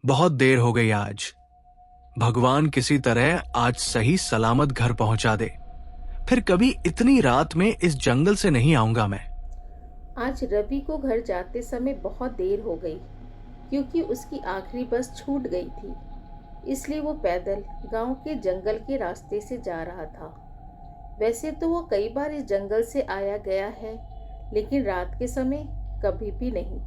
बहुत देर हो गई आज। भगवान किसी तरह आज सही सलामत घर पहुंचा दे। फिर कभी इतनी रात में इस जंगल से नहीं आऊंगा मैं। आज रवि को घर जाते समय बहुत देर हो गई क्योंकि उसकी आखिरी बस छूट गई थी। इसलिए वो पैदल गांव के जंगल के रास्ते से जा रहा था। वैसे तो वो कई बार इस जंगल से आया गया है, लेकिन रात के समय कभी भी नहीं।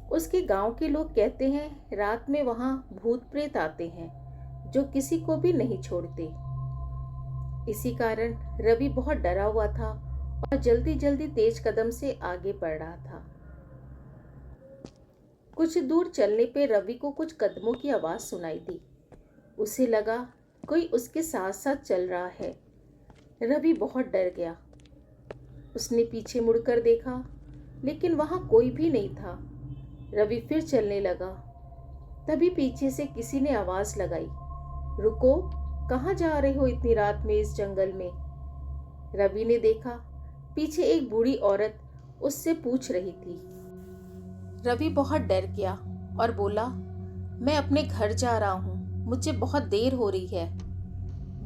उसके गांव के लोग कहते हैं रात में वहां भूत प्रेत आते हैं जो किसी को भी नहीं छोड़ते। इसी कारण रवि बहुत डरा हुआ था और जल्दी जल्दी तेज कदम से आगे बढ़ रहा था। कुछ दूर चलने पे रवि को कुछ कदमों की आवाज सुनाई दी। उसे लगा कोई उसके साथ साथ चल रहा है। रवि बहुत डर गया। उसने पीछे मुड़कर देखा, लेकिन वहां कोई भी नहीं था। रवि फिर चलने लगा। तभी पीछे से किसी ने आवाज लगाई, रुको, कहाँ जा रहे हो इतनी रात में इस जंगल में। रवि ने देखा पीछे एक बूढ़ी औरत उससे पूछ रही थी। रवि बहुत डर गया और बोला, मैं अपने घर जा रहा हूँ, मुझे बहुत देर हो रही है।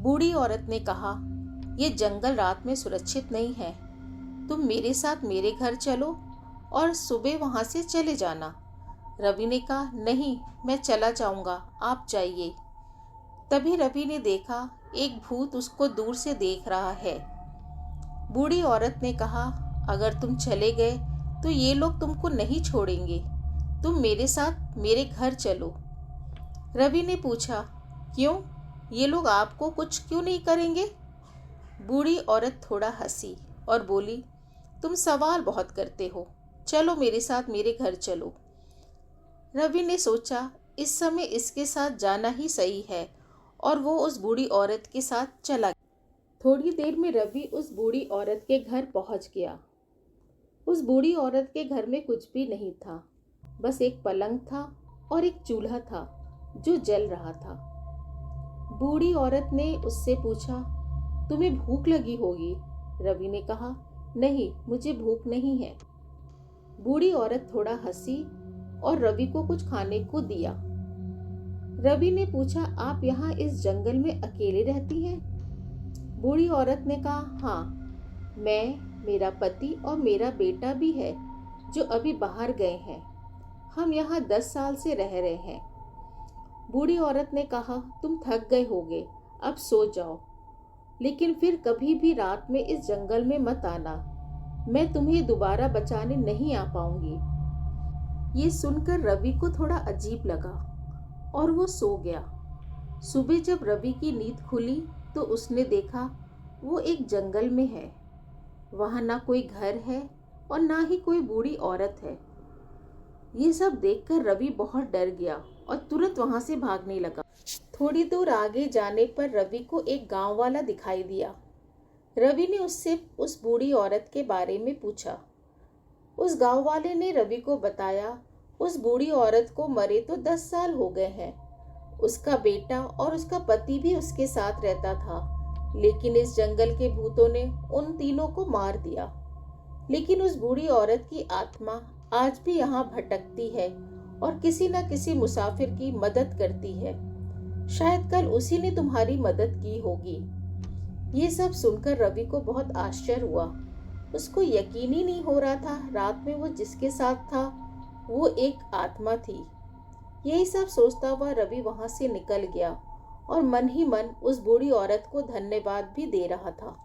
बूढ़ी औरत ने कहा, यह जंगल रात में सुरक्षित नहीं है, तुम मेरे साथ मेरे घर चलो और सुबह वहां से चले जाना। रवि ने कहा, नहीं, मैं चला जाऊंगा, आप जाइए। तभी रवि ने देखा एक भूत उसको दूर से देख रहा है। बूढ़ी औरत ने कहा, अगर तुम चले गए तो ये लोग तुमको नहीं छोड़ेंगे, तुम मेरे साथ मेरे घर चलो। रवि ने पूछा, क्यों, ये लोग आपको कुछ क्यों नहीं करेंगे। बूढ़ी औरत थोड़ा हंसी और बोली, तुम सवाल बहुत करते हो, चलो मेरे साथ मेरे घर चलो। रवि ने सोचा इस समय इसके साथ जाना ही सही है और वो उस बूढ़ी औरत के साथ चला गया। थोड़ी देर में रवि उस बूढ़ी औरत के घर पहुंच गया। उस बूढ़ी औरत के घर में कुछ भी नहीं था, बस एक पलंग था और एक चूल्हा था जो जल रहा था। बूढ़ी औरत ने उससे पूछा, तुम्हें भूख लगी होगी। रवि ने कहा, नहीं, मुझे भूख नहीं है। बूढ़ी औरत थोड़ा हंसी और रवि को कुछ खाने को दिया। रवि ने पूछा, आप यहाँ इस जंगल में अकेले रहती हैं। बूढ़ी औरत ने कहा, हाँ, मैं, मेरा पति और मेरा बेटा भी है जो अभी बाहर गए हैं। हम यहाँ 10 साल से रह रहे हैं। बूढ़ी औरत ने कहा, तुम थक गए होगे, अब सो जाओ, लेकिन फिर कभी भी रात में इस जंगल में मत आना, मैं तुम्हें दोबारा बचाने नहीं आ पाऊंगी। ये सुनकर रवि को थोड़ा अजीब लगा और वो सो गया। सुबह जब रवि की नींद खुली तो उसने देखा वो एक जंगल में है। वहां ना कोई घर है और ना ही कोई बूढ़ी औरत है। ये सब देखकर रवि बहुत डर गया और तुरंत वहां से भागने लगा। थोड़ी दूर आगे जाने पर रवि को एक गांव वाला दिखाई दिया। रवि ने उससे उस बूढ़ी औरत के बारे में पूछा। उस गांव वाले ने रवि को बताया, उस बूढ़ी औरत को मरे तो 10 साल हो गए हैं। उसका बेटा और उसका पति भी उसके साथ रहता था, लेकिन इस जंगल के भूतों ने उन तीनों को मार दिया। लेकिन उस बूढ़ी औरत की आत्मा आज भी यहाँ भटकती है और किसी न किसी मुसाफिर की मदद करती है। शायद कल उसी ने तुम्हारी मदद की होगी। ये सब सुनकर रवि को बहुत आश्चर्य हुआ। उसको यकीन ही नहीं हो रहा था रात में वो जिसके साथ था वो एक आत्मा थी। यही सब सोचता हुआ रवि वहां से निकल गया और मन ही मन उस बूढ़ी औरत को धन्यवाद भी दे रहा था।